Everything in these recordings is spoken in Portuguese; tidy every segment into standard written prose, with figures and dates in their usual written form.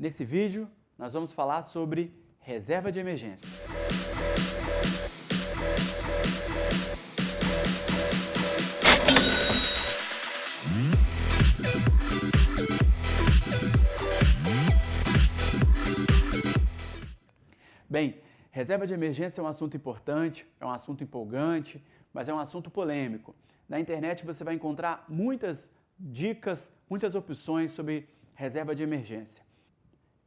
Nesse vídeo, nós vamos falar sobre reserva de emergência. Bem, reserva de emergência é um assunto importante, é um assunto empolgante, mas é um assunto polêmico. Na internet você vai encontrar muitas dicas, muitas opções sobre reserva de emergência.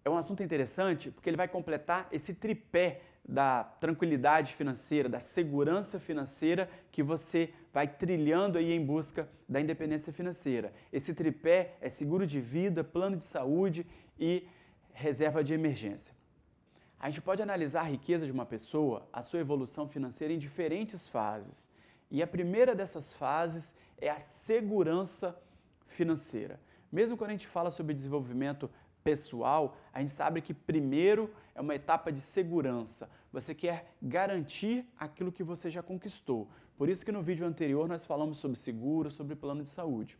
É um assunto interessante porque ele vai completar esse tripé da tranquilidade financeira, da segurança financeira que você vai trilhando aí em busca da independência financeira. Esse tripé é seguro de vida, plano de saúde e reserva de emergência. A gente pode analisar a riqueza de uma pessoa, a sua evolução financeira em diferentes fases. E a primeira dessas fases é a segurança financeira. Mesmo quando a gente fala sobre desenvolvimento pessoal, a gente sabe que primeiro é uma etapa de segurança. Você quer garantir aquilo que você já conquistou. Por isso que no vídeo anterior nós falamos sobre seguro, sobre plano de saúde.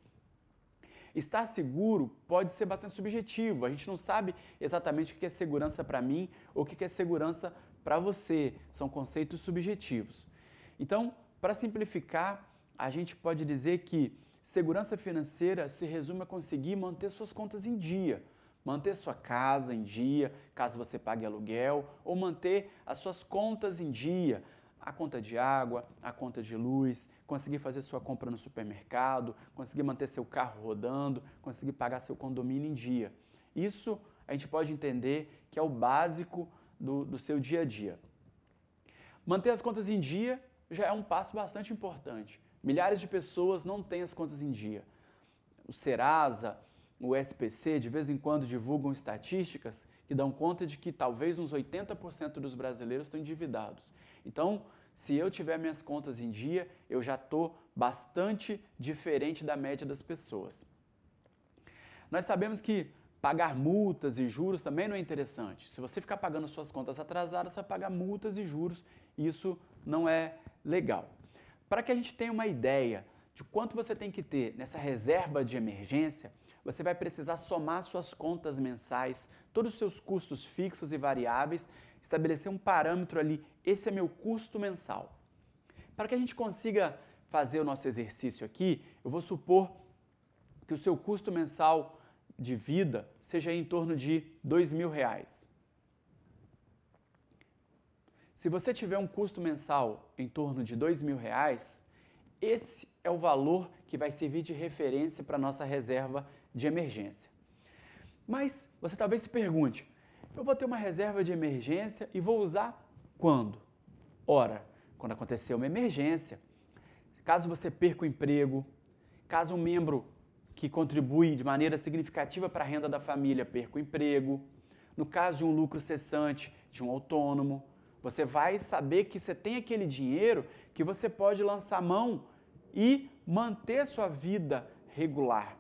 Estar seguro pode ser bastante subjetivo, a gente não sabe exatamente o que é segurança para mim ou o que é segurança para você, são conceitos subjetivos. Então, para simplificar, a gente pode dizer que segurança financeira se resume a conseguir manter suas contas em dia, manter sua casa em dia, caso você pague aluguel, ou manter as suas contas em dia, a conta de água, a conta de luz, conseguir fazer sua compra no supermercado, conseguir manter seu carro rodando, conseguir pagar seu condomínio em dia. Isso a gente pode entender que é o básico do seu dia a dia. Manter as contas em dia já é um passo bastante importante. Milhares de pessoas não têm as contas em dia. O Serasa, o SPC, de vez em quando divulgam estatísticas que dão conta de que talvez uns 80% dos brasileiros estão endividados. Então, se eu tiver minhas contas em dia, eu já estou bastante diferente da média das pessoas. Nós sabemos que pagar multas e juros também não é interessante. Se você ficar pagando suas contas atrasadas, você vai pagar multas e juros, e isso não é legal. Para que a gente tenha uma ideia de quanto você tem que ter nessa reserva de emergência, você vai precisar somar suas contas mensais, todos os seus custos fixos e variáveis, estabelecer um parâmetro ali, esse é meu custo mensal. Para que a gente consiga fazer o nosso exercício aqui, eu vou supor que o seu custo mensal de vida seja em torno de R$2.000. Se você tiver um custo mensal em torno de R$2.000, esse é o valor que vai servir de referência para a nossa reserva de emergência. Mas você talvez se pergunte, eu vou ter uma reserva de emergência e vou usar quando? Ora, quando acontecer uma emergência, caso você perca o emprego, caso um membro que contribui de maneira significativa para a renda da família perca o emprego, no caso de um lucro cessante de um autônomo, você vai saber que você tem aquele dinheiro que você pode lançar mão e manter sua vida regular.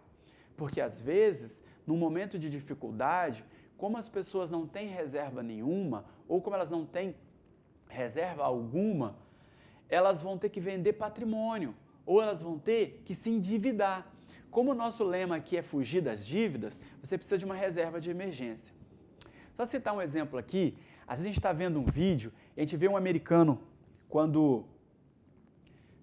Porque às vezes, num momento de dificuldade, como as pessoas não têm reserva nenhuma, ou como elas não têm reserva alguma, elas vão ter que vender patrimônio, ou elas vão ter que se endividar. Como o nosso lema aqui é fugir das dívidas, você precisa de uma reserva de emergência. Só citar um exemplo aqui, às vezes a gente está vendo um vídeo, e a gente vê um americano quando...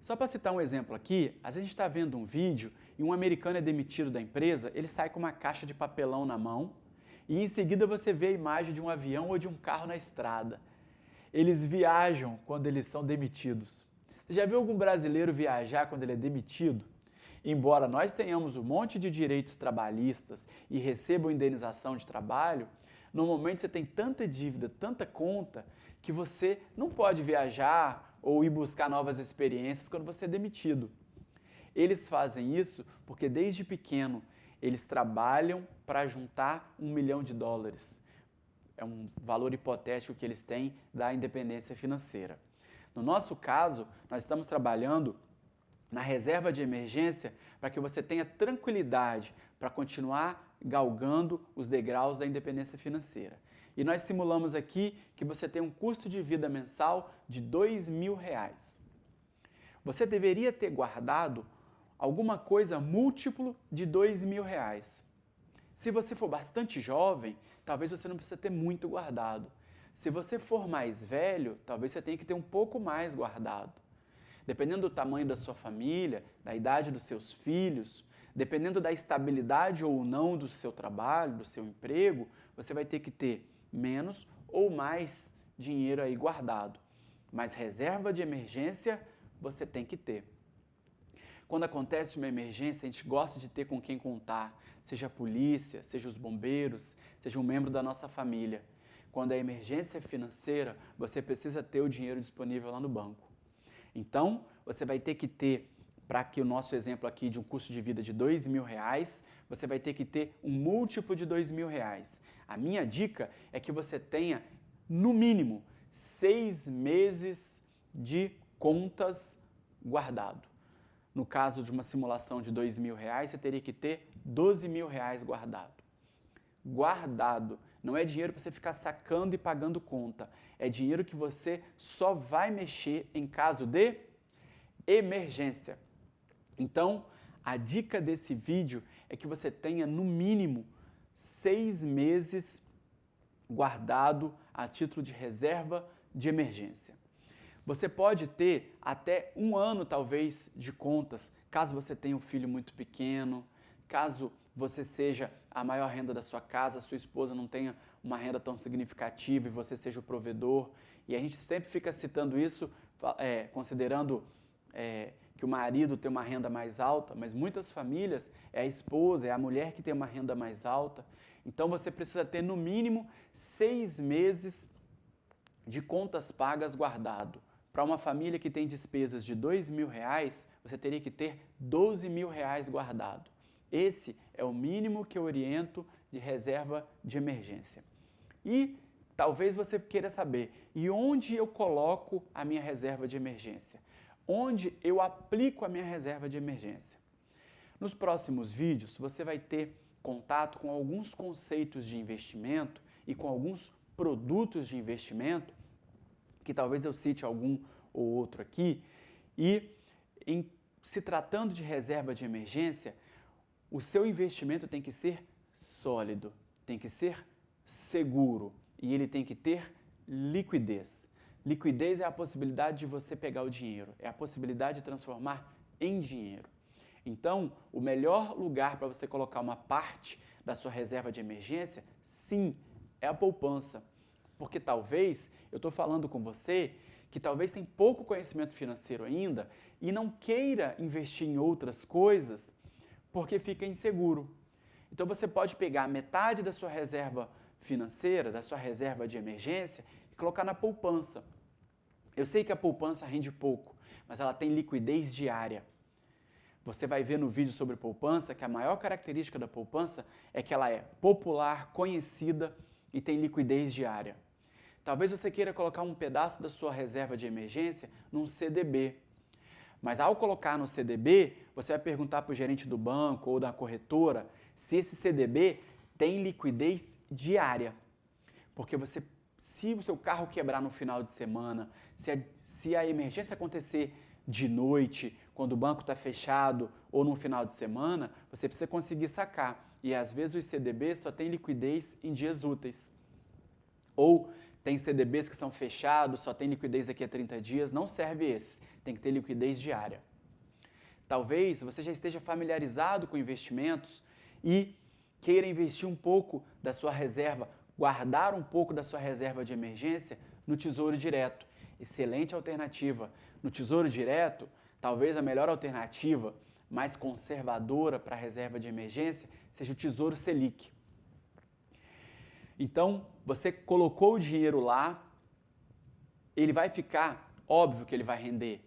Só para citar um exemplo aqui, às vezes a gente está vendo um vídeo e um americano é demitido da empresa, ele sai com uma caixa de papelão na mão e em seguida você vê a imagem de um avião ou de um carro na estrada. Eles viajam quando eles são demitidos. Você já viu algum brasileiro viajar quando ele é demitido? Embora nós tenhamos um monte de direitos trabalhistas e recebam indenização de trabalho, no momento você tem tanta dívida, tanta conta, que você não pode viajar ou ir buscar novas experiências quando você é demitido. Eles fazem isso porque desde pequeno eles trabalham para juntar $1 milhão. É um valor hipotético que eles têm da independência financeira. No nosso caso, nós estamos trabalhando na reserva de emergência para que você tenha tranquilidade para continuar galgando os degraus da independência financeira. E nós simulamos aqui que você tem um custo de vida mensal de R$2.000. Você deveria ter guardado alguma coisa múltiplo de R$2.000. Se você for bastante jovem, talvez você não precise ter muito guardado. Se você for mais velho, talvez você tenha que ter um pouco mais guardado. Dependendo do tamanho da sua família, da idade dos seus filhos, dependendo da estabilidade ou não do seu trabalho, do seu emprego, você vai ter que ter menos ou mais dinheiro aí guardado. Mas reserva de emergência você tem que ter. Quando acontece uma emergência, a gente gosta de ter com quem contar, seja a polícia, seja os bombeiros, seja um membro da nossa família. Quando a emergência é financeira, você precisa ter o dinheiro disponível lá no banco. Então, você vai ter que ter, para que o nosso exemplo aqui de um custo de vida de R$2.000, você vai ter que ter um múltiplo de R$2.000. A minha dica é que você tenha, no mínimo, 6 meses de contas guardado. No caso de uma simulação de R$2.000, você teria que ter R$12.000 guardado. Guardado. Não é dinheiro para você ficar sacando e pagando conta. É dinheiro que você só vai mexer em caso de emergência. Então, a dica desse vídeo é que você tenha, no mínimo, 6 meses guardado a título de reserva de emergência. Você pode ter até 1 ano, talvez, de contas, caso você tenha um filho muito pequeno, caso você seja a maior renda da sua casa, sua esposa não tenha uma renda tão significativa e você seja o provedor. E a gente sempre fica citando isso, considerando que o marido tem uma renda mais alta, mas muitas famílias é a esposa, é a mulher que tem uma renda mais alta. Então você precisa ter no mínimo 6 meses de contas pagas guardado. Para uma família que tem despesas de R$2.000, você teria que ter R$12.000 guardado. Esse é o mínimo que eu oriento de reserva de emergência. E talvez você queira saber, e onde eu coloco a minha reserva de emergência? Onde eu aplico a minha reserva de emergência? Nos próximos vídeos, você vai ter contato com alguns conceitos de investimento e com alguns produtos de investimento, que talvez eu cite algum ou outro aqui, e em se tratando de reserva de emergência, o seu investimento tem que ser sólido, tem que ser seguro e ele tem que ter liquidez. Liquidez é a possibilidade de você pegar o dinheiro, é a possibilidade de transformar em dinheiro. Então, o melhor lugar para você colocar uma parte da sua reserva de emergência, sim, é a poupança. Porque talvez, eu estou falando com você, que talvez tem pouco conhecimento financeiro ainda e não queira investir em outras coisas porque fica inseguro. Então você pode pegar metade da sua reserva financeira, da sua reserva de emergência e colocar na poupança. Eu sei que a poupança rende pouco, mas ela tem liquidez diária. Você vai ver no vídeo sobre poupança que a maior característica da poupança é que ela é popular, conhecida e tem liquidez diária. Talvez você queira colocar um pedaço da sua reserva de emergência num CDB. Mas ao colocar no CDB, você vai perguntar para o gerente do banco ou da corretora se esse CDB tem liquidez diária. Porque se o seu carro quebrar no final de semana, se a emergência acontecer de noite, quando o banco está fechado ou no final de semana, você precisa conseguir sacar. E às vezes os CDBs só têm liquidez em dias úteis. Ou tem CDBs que são fechados, só tem liquidez daqui a 30 dias, não serve esse, tem que ter liquidez diária. Talvez você já esteja familiarizado com investimentos e queira investir um pouco da sua reserva, guardar um pouco da sua reserva de emergência no Tesouro Direto. Excelente alternativa. No Tesouro Direto, talvez a melhor alternativa, mais conservadora para a reserva de emergência, seja o Tesouro Selic. Então, você colocou o dinheiro lá, ele vai ficar, óbvio que ele vai render.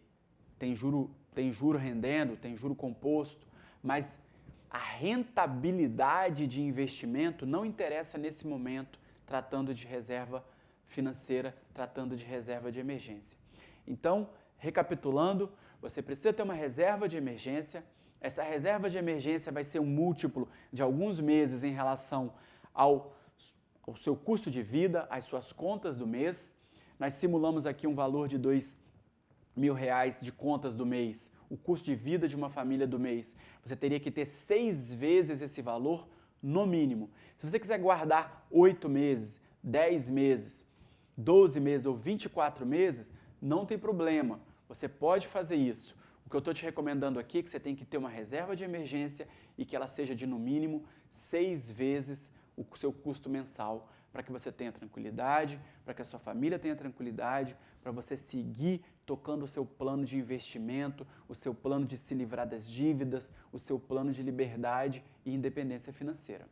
Tem juro rendendo, tem juro composto, mas a rentabilidade de investimento não interessa nesse momento, tratando de reserva financeira, tratando de reserva de emergência. Então, recapitulando, você precisa ter uma reserva de emergência. Essa reserva de emergência vai ser um múltiplo de alguns meses em relação ao seu custo de vida, às suas contas do mês. Nós simulamos aqui um valor de R$2.000 de contas do mês, o custo de vida de uma família do mês. Você teria que ter 6 vezes esse valor no mínimo. Se você quiser guardar 8 meses, 10 meses, 12 meses ou 24 meses, não tem problema. Você pode fazer isso. O que eu estou te recomendando aqui é que você tem que ter uma reserva de emergência e que ela seja de no mínimo 6 vezes o seu custo mensal, para que você tenha tranquilidade, para que a sua família tenha tranquilidade, para você seguir tocando o seu plano de investimento, o seu plano de se livrar das dívidas, o seu plano de liberdade e independência financeira.